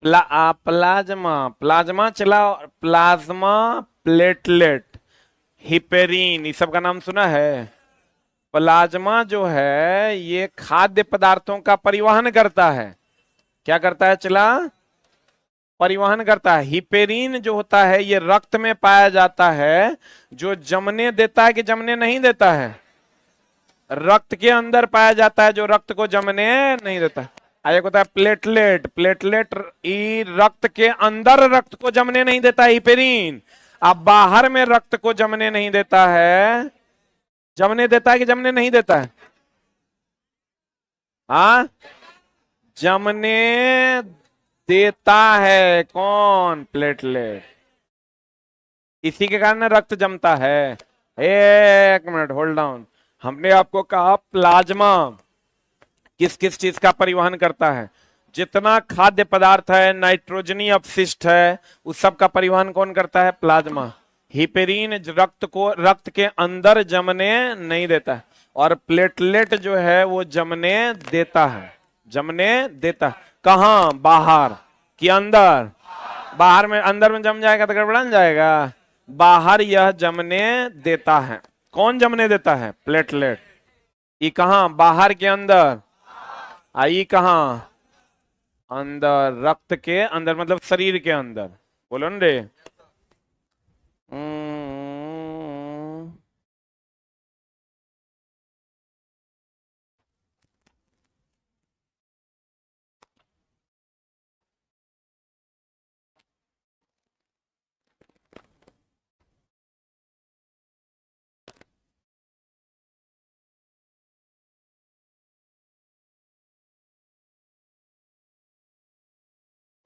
प्लाज्मा। प्लाज्मा चला, प्लाज्मा, प्लेटलेट, हिपेरिन, ये सब का नाम सुना है? प्लाज्मा जो है ये खाद्य पदार्थों का परिवहन करता है। क्या करता है चला? परिवहन करता है। हिपेरिन जो होता है ये रक्त में पाया जाता है, जो जमने देता है कि जमने नहीं देता है? रक्त के अंदर पाया जाता है, जो रक्त को जमने नहीं देता। एक होता है प्लेटलेट। प्लेटलेट रक्त के अंदर रक्त को जमने नहीं देता है हिपेरिन। अब बाहर में रक्त को जमने नहीं देता है। जमने देता है कि जमने नहीं देता है? हाँ, जमने देता है। कौन? प्लेटलेट। इसी के कारण रक्त जमता है। एक मिनट, होल्ड डाउन। हमने आपको कहा प्लाज्मा किस किस चीज का परिवहन करता है? जितना खाद्य पदार्थ है, नाइट्रोजनी अपशिष्ट है, उस सब का परिवहन कौन करता है? प्लाज्मा। हिपेरिन रक्त के अंदर जमने नहीं देता है, और प्लेटलेट जो है वो जमने देता है। जमने देता। कहाँ? बाहर कि अंदर? बाहर में। अंदर में जम जाएगा तो गड़बड़ा जाएगा। बाहर यह जमने देता है। कौन जमने देता है? प्लेटलेट। ये कहाँ? बाहर के अंदर। आई कहाँ? अंदर, रक्त के अंदर, मतलब शरीर के अंदर। बोलो न रे।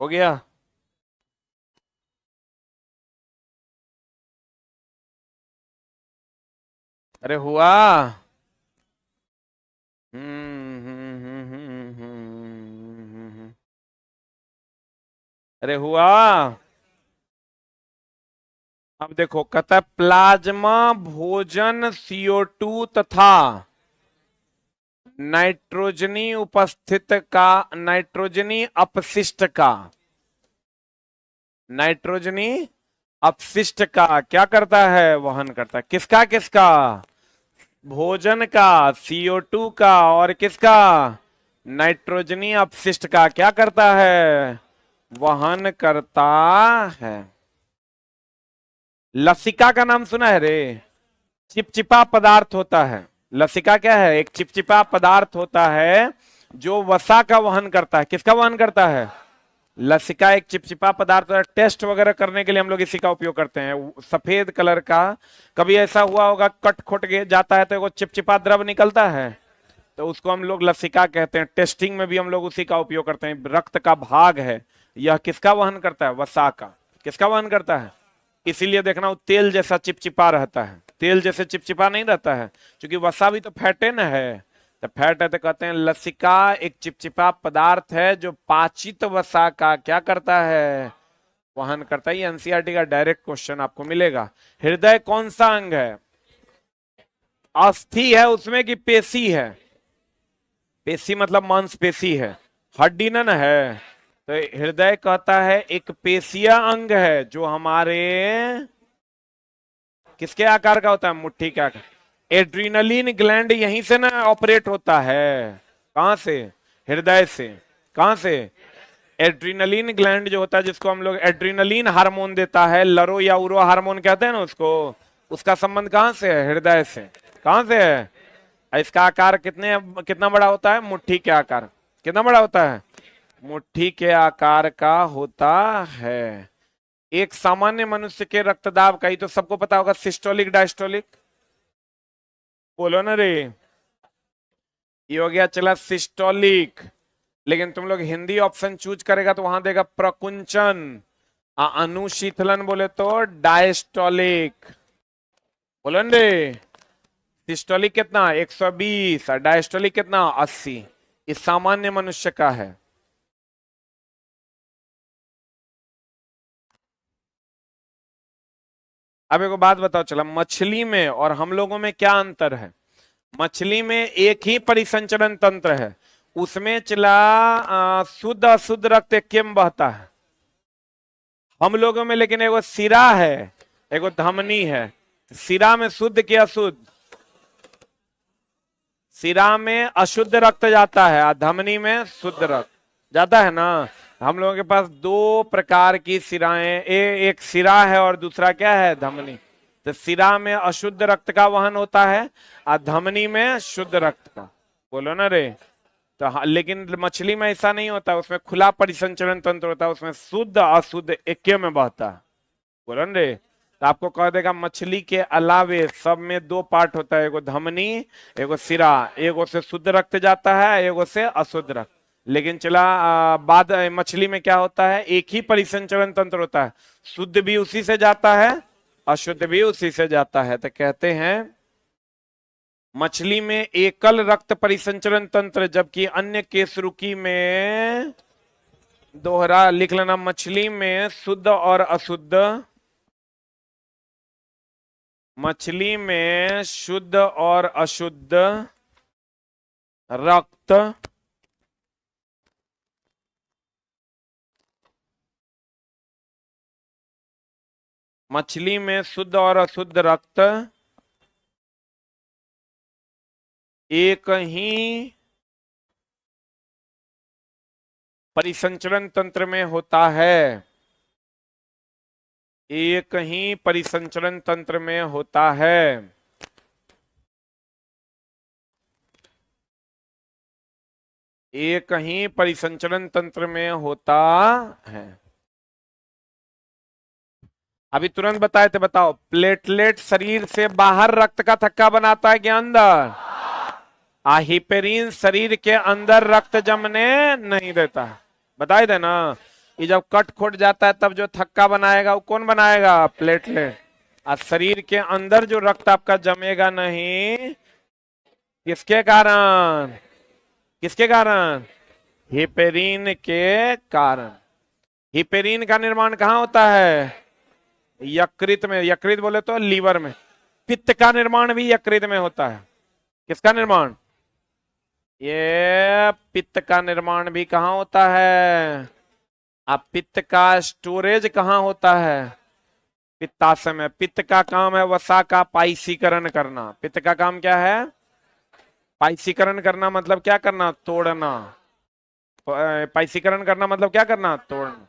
हो गया? अरे हुआ? अरे हुआ? अब देखो, कहता है प्लाज्मा भोजन CO2 तथा नाइट्रोजनी उपस्थित का, नाइट्रोजनी अपशिष्ट का, नाइट्रोजनी अपशिष्ट का क्या करता है? वहन करता है। किसका किसका? भोजन का CO2 का, और किसका? नाइट्रोजनी अपशिष्ट का क्या करता है? वहन करता है। लसिका का नाम सुना है रे? चिपचिपा पदार्थ होता है। लसिका क्या है? एक चिपचिपा पदार्थ होता है जो वसा का वहन करता है। किसका वहन करता है? लसिका एक चिपचिपा पदार्थ है। टेस्ट वगैरह करने के लिए हम लोग इसी का उपयोग करते हैं, सफेद कलर का। कभी ऐसा हुआ होगा कट खुट जाता है तो वो चिपचिपा द्रव निकलता है, तो उसको हम लोग लसिका कहते हैं। टेस्टिंग में भी हम लोग उसी का उपयोग करते हैं। रक्त का भाग है, यह किसका वहन करता है? वसा का। किसका वहन करता है? इसीलिए देखना वो तेल जैसा चिपचिपा रहता है। तेल जैसे चिपचिपा नहीं रहता है, क्योंकि वसा भी तो फैटे न है। तो फैट है तो कहते हैं लसिका एक चिपचिपा पदार्थ है जो पाचित वसा का क्या करता है? वहन करता है। ये एनसीईआरटी का डायरेक्ट क्वेश्चन आपको मिलेगा। हृदय कौन सा अंग है? अस्थि है उसमें कि पेशी है? पेशी मतलब मांसपेशी है, हड्डी न है। तो हृदय कहता है एक पेशीय अंग है जो हमारे किसके आकार का होता है? मुट्ठी के आकार। एड्रीनलिन ग्लैंड यहीं से ना ऑपरेट होता है। कहां से? हृदय से। कहां से? एड्रीनलिन ग्लैंड जो होता है, जिसको हम लोग एड्रीनलिन हार्मोन देता है, लरो या उरो हार्मोन कहते हैं ना उसको, उसका संबंध कहां से है? हृदय से। कहां से है? इसका आकार कितना बड़ा होता है? मुट्ठी के आकार। कितना बड़ा होता है? मुट्ठी के आकार का होता है। एक सामान्य मनुष्य के रक्तदाब का ही तो सबको पता होगा, सिस्टोलिक डायस्टोलिक। बोलो ना रे। ये हो गया चला सिस्टोलिक। लेकिन तुम लोग हिंदी ऑप्शन चूज करेगा तो वहां देगा प्रकुंचन। अनुशीतलन बोले तो डायस्टोलिक। बोलो ना रे। सिस्टोलिक कितना? 120 और डायस्टोलिक कितना? 80। इस सामान्य मनुष्य का है। अब एक बात बताओ, चला मछली में और हम लोगों में क्या अंतर है? मछली में एक ही परिसंचरण तंत्र है, उसमें चला शुद्ध अशुद्ध रक्त एक में बहता है। हम लोगों में लेकिन एगो सिरा है, एगो धमनी है। सिरा में शुद्ध के अशुद्ध? सिरा में अशुद्ध रक्त जाता है और धमनी में शुद्ध रक्त जाता है ना। हम लोगों के पास दो प्रकार की सिराएं, एक सिरा है और दूसरा क्या है? धमनी। तो सिरा में अशुद्ध रक्त का वहन होता है और धमनी में शुद्ध रक्त का। बोलो ना रे। तो लेकिन मछली में ऐसा नहीं होता, उसमें खुला परिसंचरण तंत्र होता है, उसमें शुद्ध अशुद्ध एक में बहता है। बोलो ना रे। तो आपको कह देगा मछली के अलावे सब में दो पार्ट होता है, एगो धमनी एगो सिरा। एगो से शुद्ध रक्त जाता है, एगो से अशुद्ध रक्त। लेकिन चला बाद मछली में क्या होता है? एक ही परिसंचरण तंत्र होता है, शुद्ध भी उसी से जाता है, अशुद्ध भी उसी से जाता है। तो कहते हैं मछली में एकल रक्त परिसंचरण तंत्र, जबकि अन्य केसरुकी में दोहरा। लिख लेना, मछली में शुद्ध और अशुद्ध। मछली में शुद्ध और अशुद्ध रक्त मछली में शुद्ध और अशुद्ध रक्त एक ही परिसंचरण तंत्र में होता है। एक ही परिसंचरण तंत्र में होता है। एक ही परिसंचरण तंत्र में होता है। अभी तुरंत बताए थे, बताओ। प्लेटलेट शरीर से बाहर रक्त का थक्का बनाता है कि अंदर? हिपेरिन शरीर के अंदर रक्त जमने नहीं देता। बताए थे ना, ये जब कट खोट जाता है तब जो थक्का बनाएगा वो कौन बनाएगा? प्लेटलेट। और शरीर के अंदर जो रक्त आपका जमेगा नहीं, किसके कारण? किसके कारण? हिपेरिन के कारण। हिपेरिन का निर्माण कहाँ होता है? यकृत में। यकृत बोले तो लीवर में। पित्त का निर्माण भी यकृत में होता है। किसका निर्माण? ये पित्त का निर्माण भी कहाँ होता है? अब पित्त का स्टोरेज कहाँ होता है? पित्ताशय में। पित्त का काम है वसा का पाइसीकरण करना। पित्त का काम क्या है? पाइसीकरण करना मतलब क्या करना? तोड़ना। पाइसीकरण करना मतलब क्या करना? तोड़ना।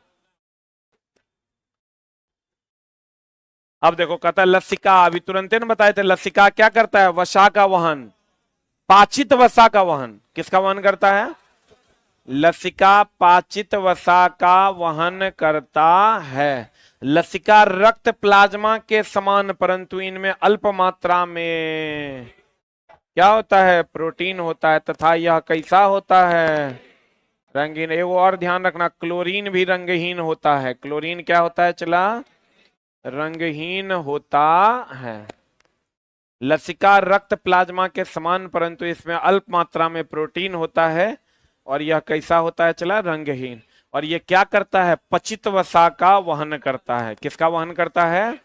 अब देखो कहता है लसिका, अभी तुरंत ने बताए थे लसिका क्या करता है? वसा का वहन, पाचित वसा का वहन। किसका वहन करता है? लसिका पाचित वसा का वहन करता है। लसिका रक्त प्लाज्मा के समान परंतु इनमें अल्प मात्रा में क्या होता है? प्रोटीन होता है। तथा यह कैसा होता है? रंगीन। एगो और ध्यान रखना, क्लोरीन भी रंगहीन होता है। क्लोरीन क्या होता है? चला रंगहीन होता है। लसिका रक्त प्लाज्मा के समान परंतु इसमें अल्प मात्रा में प्रोटीन होता है और यह कैसा होता है? चला रंगहीन। और यह क्या करता है? पचित वसा का वहन करता है। किसका वहन करता है?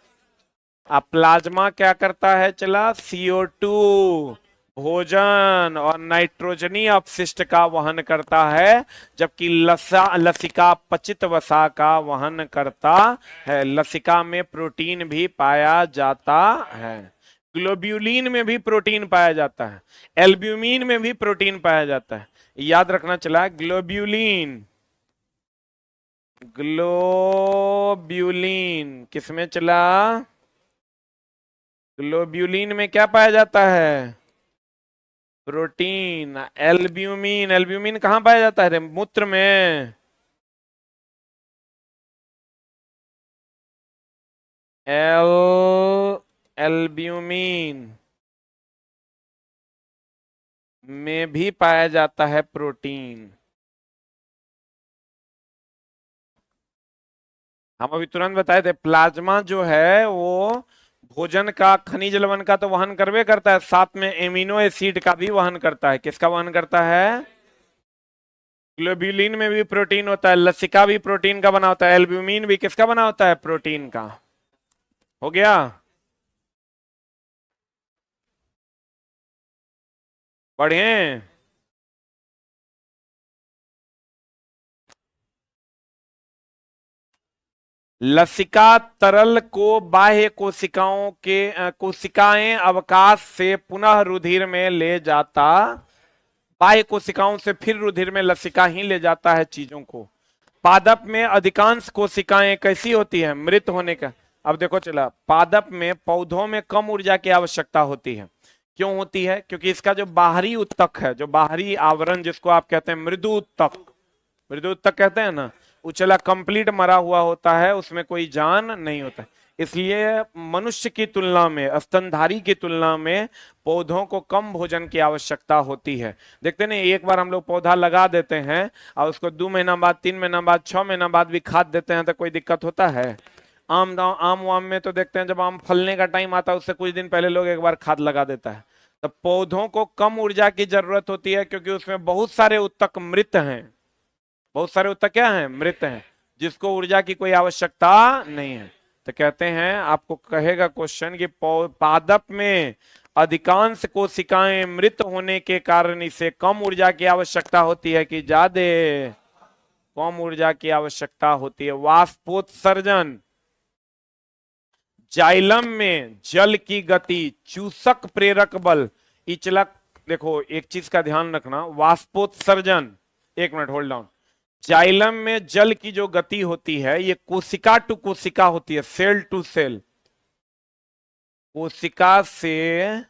अब प्लाज्मा क्या करता है? चला CO2 भोजन और नाइट्रोजनी अपशिष्ट का वहन करता है, जबकि लसिका पचित वसा का वहन करता है। लसिका में प्रोटीन भी पाया जाता है। ग्लोब्यूलिन में भी प्रोटीन पाया जाता है। एल्ब्यूमिन में भी प्रोटीन पाया जाता है। याद रखना चला ग्लोब्यूलिन। ग्लोब्यूलिन किसमें? चला ग्लोब्यूलिन में क्या पाया जाता है? प्रोटीन। एल्ब्यूमिन, एल्ब्यूमिन कहां पाया जाता है? मूत्र में। एल्ब्यूमिन में भी पाया जाता है प्रोटीन। हम अभी तुरंत बताए थे प्लाज्मा जो है वो भोजन का, खनिज लवण का तो वहन करवे करता है, साथ में एमिनो एसिड का भी वहन करता है। किसका वहन करता है? ग्लोब्यूलिन में भी प्रोटीन होता है। लसिका भी प्रोटीन का बना होता है। एल्ब्यूमिन भी किसका बना होता है? प्रोटीन का। हो गया? बढ़िए। लसिका तरल को बाह्य कोशिकाओं के कोशिकाएं अवकाश से पुनः रुधिर में ले जाता, बाह्य कोशिकाओं से फिर रुधिर में लसिका ही ले जाता है चीजों को। पादप में अधिकांश कोशिकाएं कैसी होती है? मृत होने का। अब देखो चला, पादप में, पौधों में कम ऊर्जा की आवश्यकता होती है। क्यों होती है? क्योंकि इसका जो बाहरी उत्तक है, जो बाहरी आवरण जिसको आप कहते हैं मृदु उत्तक, मृदु उत्तक कहते हैं ना, उचला कंप्लीट मरा हुआ होता है, उसमें कोई जान नहीं होता है। इसलिए मनुष्य की तुलना में, स्तनधारी की तुलना में पौधों को कम भोजन की आवश्यकता होती है। देखते नहीं, एक बार हम लोग पौधा लगा देते हैं और उसको 2 महीना बाद, 3 महीना बाद, 6 महीना बाद भी खाद देते हैं तो कोई दिक्कत होता है? आम वाम में तो देखते हैं जब आम फलने का टाइम आता है उससे कुछ दिन पहले लोग एक बार खाद लगा देता है। तो पौधों को कम ऊर्जा की जरूरत होती है क्योंकि उसमें बहुत सारे उत्तक मृत हैं। बहुत सारे उत्तक क्या हैं? मृत हैं, जिसको ऊर्जा की कोई आवश्यकता नहीं है। तो कहते हैं, आपको कहेगा क्वेश्चन कि पादप में अधिकांश कोशिकाएं मृत होने के कारण इसे कम ऊर्जा की आवश्यकता होती है कि ज्यादा? कम ऊर्जा की आवश्यकता होती है। वाष्पोत्सर्जन, जाइलम में जल की गति, चूसक प्रेरक बल, इचलक। देखो एक चीज का ध्यान रखना, वाष्पोत्सर्जन, एक मिनट होल्ड डाउन। जाइलम में जल की जो गति होती है ये कोशिका टू कोशिका होती है, सेल टू सेल। कोशिका से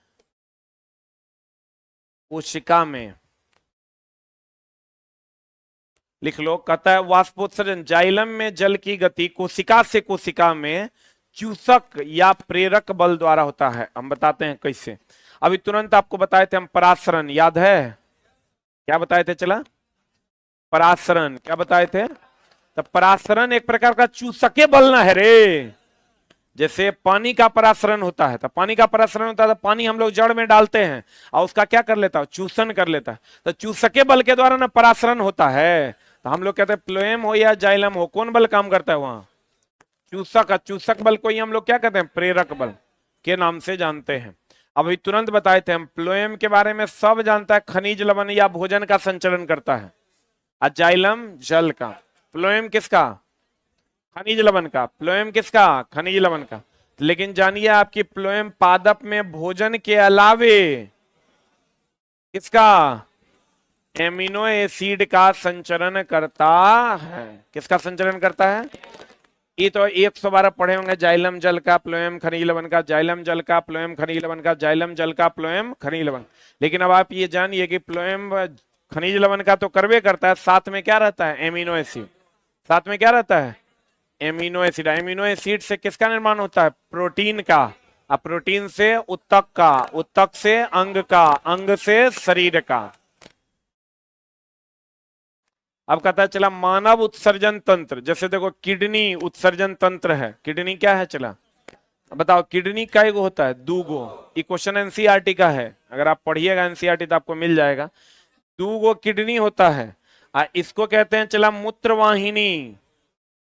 कोशिका में, लिख लो, कहता है वाष्पोत्सर्जन, जाइलम में जल की गति कोशिका से कोशिका में चूसक या प्रेरक बल द्वारा होता है। हम बताते हैं कैसे। अभी तुरंत आपको बताए थे हम परासरण, याद है? क्या बताए थे? चला परासरण क्या बताए थे? तो परासरण एक प्रकार का चूसके बल ना है रे। जैसे पानी का परासरण होता है, तो पानी का परासरण होता है तो पानी हम लोग जड़ में डालते हैं और उसका क्या कर लेता है? चूसन कर लेता है। तो चूसके बल के द्वारा ना परासरण होता है। तो हम लोग कहते हैं प्लोएम हो या जाइलम हो, कौन बल काम करता है वहां? चूसक। चूसक बल को ही हम लोग क्या कहते हैं? प्रेरक बल के नाम से जानते हैं। अभी तुरंत बताए थे हम, प्लोएम के बारे में सब जानता है, खनिज लवण या भोजन का संचलन करता है। जाइलम जल का, प्लोएम किसका? खनिज लवण का। प्लोएम किसका? खनिज लवण का। लेकिन जानिए आपकी प्लोएम पादप में भोजन के अलावे किसका? एमिनो एसिड का संचरण करता है। किसका संचरण करता है? ये तो 112 पढ़े होंगे, जाइलम जल का, प्लोएम खनिज लवण का, जाइलम जल का, प्लोएम खनिज लवण का, जाइलम जल का, प्लोएम खनिज लवण। लेकिन अब आप ये जानिए कि प्लोएम खनिज लवण का तो करवे करता है, साथ में क्या रहता है? Amino acid. साथ में क्या रहता है? Amino acid. एमिनो एसिड से किसका निर्माण होता है? प्रोटीन का। अब प्रोटीन से उत्तक का, उत्तक से अंग का, अंग से शरीर का। अब कहता है चला मानव उत्सर्जन तंत्र, जैसे देखो किडनी उत्सर्जन तंत्र है। किडनी क्या है चला? अब बताओ किडनी काय गो होता है? 2 गो। ये क्वेश्चन एनसीईआरटी का है, अगर आप पढ़िएगा एनसीईआरटी तो आपको मिल जाएगा। 2 गो किडनी होता है। इसको कहते हैं चला मूत्रवाहिनी।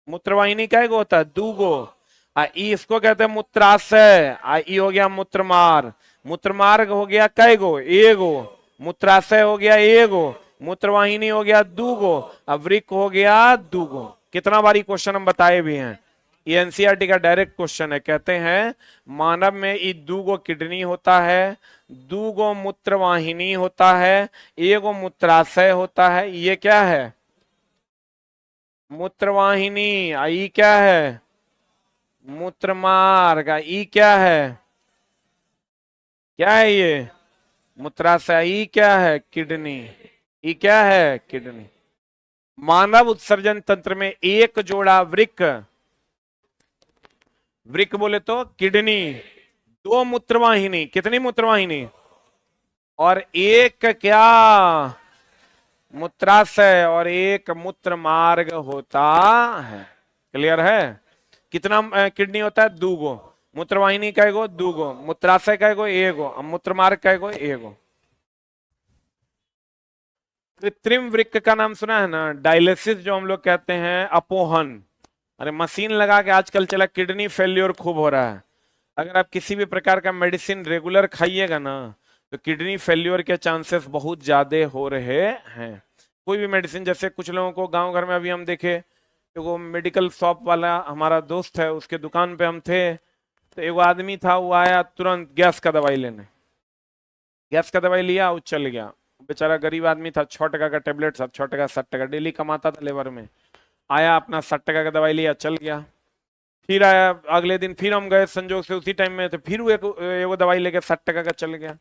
मूत्रवाहिनी काय गो होता है? 2 गो। इसको कहते हैं मूत्राशय। ई हो गया मूत्रमार्ग। मूत्रमार्ग हो गया कै गो? एगो। मूत्राशय हो गया एगो। मूत्रवाहिनी हो गया 2 गो। अब वृक्क हो गया 2 गो। कितना बारी क्वेश्चन हम बताए भी हैं, ये एनसीईआरटी का डायरेक्ट क्वेश्चन है। कहते हैं मानव में ये 2 गो किडनी होता है, 2 गो मूत्रवाहिनी होता है, एगो मूत्राशय होता है। ये क्या है? मूत्रवाहिनी। ई क्या है? मूत्रमार्ग। ई क्या है? क्या है ये? मूत्राशय। ई क्या है? किडनी। ई क्या है? किडनी। मानव उत्सर्जन तंत्र में एक जोड़ा वृक्क, वृक्क बोले तो किडनी, 2 मूत्रवाहिनी। कितनी मूत्रवाहिनी? और एक क्या? मूत्राशय और एक मूत्र मार्ग होता है। क्लियर है? कितना किडनी होता है? 2 गो। मूत्रवाहिनी का एगो? 2 गो। मूत्राशय का एगो? एगो। मूत्र मार्ग का एगो? एगो। कृत्रिम वृक्क का नाम सुना है ना? डायलिसिस जो हम लोग कहते हैं, अपोहन। अरे मशीन लगा के आजकल चला किडनी फेल्योर खूब हो रहा है। अगर आप किसी भी प्रकार का मेडिसिन रेगुलर खाइएगा ना, तो किडनी फेल्योर के चांसेस बहुत ज्यादा हो रहे हैं। कोई भी मेडिसिन, जैसे कुछ लोगों को गांव घर में अभी हम देखे, तो वो मेडिकल शॉप वाला हमारा दोस्त है, उसके दुकान पे हम थे, तो एक आदमी था, वो आया तुरंत गैस का दवाई लेने। गैस का दवाई लिया, वो चल गया। बेचारा गरीब आदमी था, 6 टका का टेबलेट, सब 6 टका 7 टका डेली कमाता था लेबर में। आया अपना 7 टका का दवाई लिया, चल गया। फिर आया अगले दिन, फिर हम गए संजोग से उसी टाइम में, तो फिर वो एक दवाई लेके 60 टका का चल गया।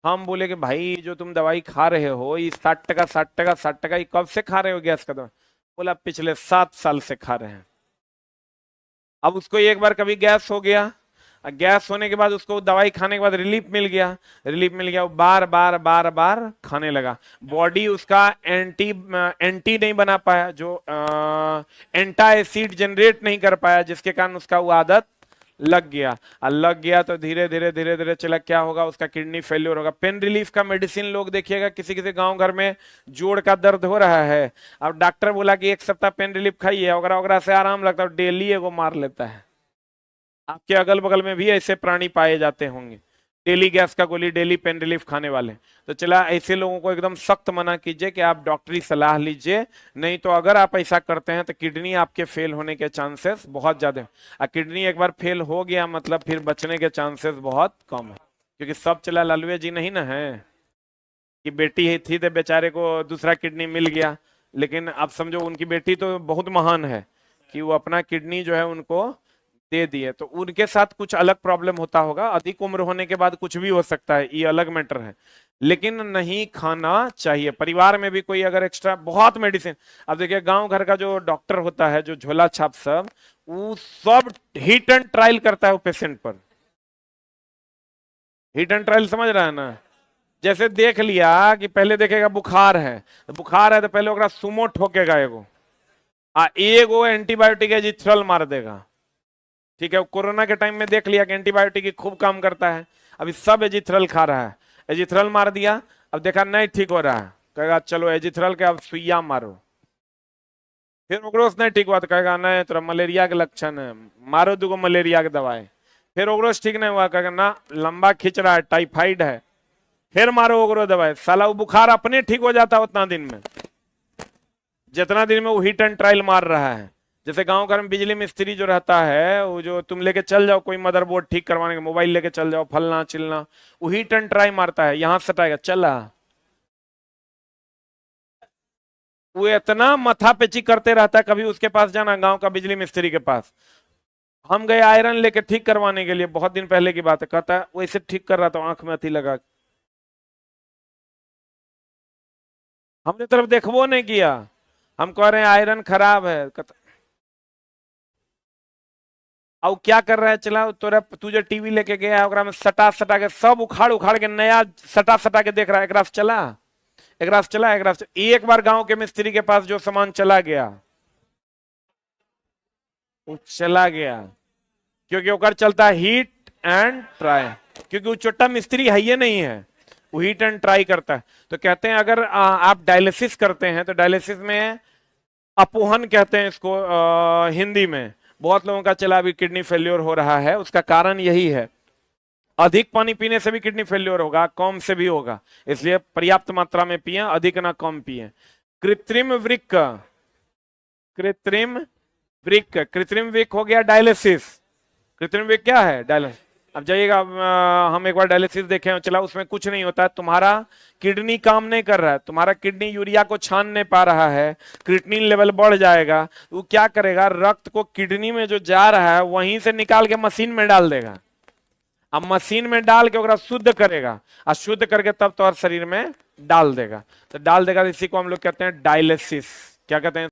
हम बोले कि भाई जो तुम दवाई खा रहे हो, ये 60 टका 60 टका 60 टका, ये कब से खा रहे हो गैस का दवाई? बोला पिछले 7 साल से खा रहे हैं। अब उसको एक बार कभी गैस हो गया, गैस होने के बाद उसको दवाई खाने के बाद रिलीफ मिल गया, रिलीफ मिल गया, वो बार बार बार बार खाने लगा। बॉडी उसका एंटी नहीं बना पाया, जो एंटा एसिड जनरेट नहीं कर पाया, जिसके कारण उसका वो आदत लग गया। और लग गया तो धीरे धीरे धीरे धीरे चला क्या होगा, उसका किडनी फेल्योर होगा। पेन रिलीफ का मेडिसिन लोग देखिएगा, किसी किसी गांव घर में जोड़ का दर्द हो रहा है, अब डॉक्टर बोला कि 1 सप्ताह पेन रिलीफ खाइए, वगैरह वगैरह से आराम लगता है, डेली एगो मार लेता है। आपके अगल बगल में भी ऐसे प्राणी पाए जाते होंगे, डेली गैस का गोली, डेली पेन रिलीफ खाने वाले। तो चला ऐसे लोगों को एकदम सख्त मना कीजिए कि आप डॉक्टरी सलाह लीजिए, नहीं तो अगर आप ऐसा करते हैं तो किडनी आपके फेल होने के चांसेस बहुत ज्यादा है। और किडनी एक बार फेल हो गया मतलब फिर बचने के चांसेस बहुत कम है। क्योंकि सब चला लालू जी नहीं ना है कि बेटी ही थी तो बेचारे को दूसरा किडनी मिल गया, लेकिन आप समझो उनकी बेटी तो बहुत महान है कि वो अपना किडनी जो है उनको दे दिए। तो उनके साथ कुछ अलग प्रॉब्लम होता होगा, अधिक उम्र होने के बाद कुछ भी हो सकता है, ये अलग मैटर है। लेकिन नहीं खाना चाहिए। परिवार में भी कोई अगर एक्स्ट्रा बहुत मेडिसिन, अब देखिए गांव घर का जो डॉक्टर होता है, जो झोला छाप सब, वो सब हिट एंड ट्रायल करता है वो पेशेंट पर। हिट एंड ट्रायल समझ रहा है ना? जैसे देख लिया कि पहले देखेगा बुखार है, तो बुखार है तो पहले ओकरा सुमो ठोकेगा एगो, एगो एंटीबायोटिक एजिथ्रल मार देगा। ठीक है, कोरोना के टाइम में देख लिया कि एंटीबायोटिक खूब काम करता है, अभी सब एजिथ्रल खा रहा है, एजिथ्रल मार दिया, अब देखा नहीं ठीक हो रहा है, कहेगा चलो एजिथ्रल के अब सुइया मारो। फिर ओकरोस नहीं ठीक हुआ तो कहेगा नहीं तोरा मलेरिया के लक्षण है, मारो 2 गो मलेरिया के दवाई। फिर ओकरोस ठीक नहीं हुआ, कहेगा ना लंबा खींच रहा है, टाइफाइड है, फिर मारो ओकरो दवाई। साला वो बुखार अपने ठीक हो जाता उतना दिन में, जितना दिन में वो हिट एंड ट्रायल मार रहा है। जैसे गांव घर में बिजली मिस्त्री जो रहता है, वो जो तुम लेके चल जाओ कोई मदरबोर्ड ठीक करवाने के, मोबाइल लेके चल जाओ फलना चिलना, वो हिट एंड ट्राई मारता है, यहां सटाएगा चला वो इतना मथा पेची करते रहता है, कभी उसके पास जाना, गांव का बिजली मिस्त्री के पास। हम गए आयरन लेके ठीक करवाने के लिए, बहुत दिन पहले की बात है, कहता है वो इसे ठीक कर रहा था, आंख में अति लगा, हमने तरफ देखबो नहीं किया। हम कह रहे हैं आयरन खराब है, कहता अब क्या कर रहा है, चला तोरा तू जो टीवी लेके गया है, में सटा सटा के सब उखाड़ उखाड़ के नया सटा सटा के देख रहा है, एक चला, एक बार गांव के मिस्त्री के पास जो सामान चला गया वो चला गया, क्योंकि ओकर चलता है हीट एंड ट्राई, क्योंकि वो छोटा मिस्त्री है ये नहीं है, वो हीट एंड ट्राई करता है। तो कहते हैं अगर आप डायलिसिस करते हैं तो डायलिसिस में अपोहन कहते हैं इसको हिंदी में, बहुत लोगों का चला अभी किडनी फेल्योर हो रहा है, उसका कारण यही है, अधिक पानी पीने से भी किडनी फेल्योर होगा, कम से भी होगा, इसलिए पर्याप्त मात्रा में पिए, अधिक ना कम पिए। कृत्रिम वृक्क, कृत्रिम वृक्क, कृत्रिम वृक्क हो गया डायलिसिस। कृत्रिम वृक्क क्या है? डायलिसिस। अब जाइएगा, हम एक बार डायलिसिस देखे, चला उसमें कुछ नहीं होता है, तुम्हारा किडनी काम नहीं कर रहा है, तुम्हारा किडनी यूरिया को छान नहीं पा रहा है, क्रिएटिनिन लेवल बढ़ जाएगा, वो क्या करेगा, रक्त को किडनी में जो जा रहा है वहीं से निकाल के मशीन में डाल देगा, अब मशीन में डाल के ओकरा शुद्ध करेगा, और शुद्ध करके तब तो शरीर में डाल देगा, तो डाल देगा, इसी को हम लोग कहते हैं डायलिसिस। क्या कहते हैं?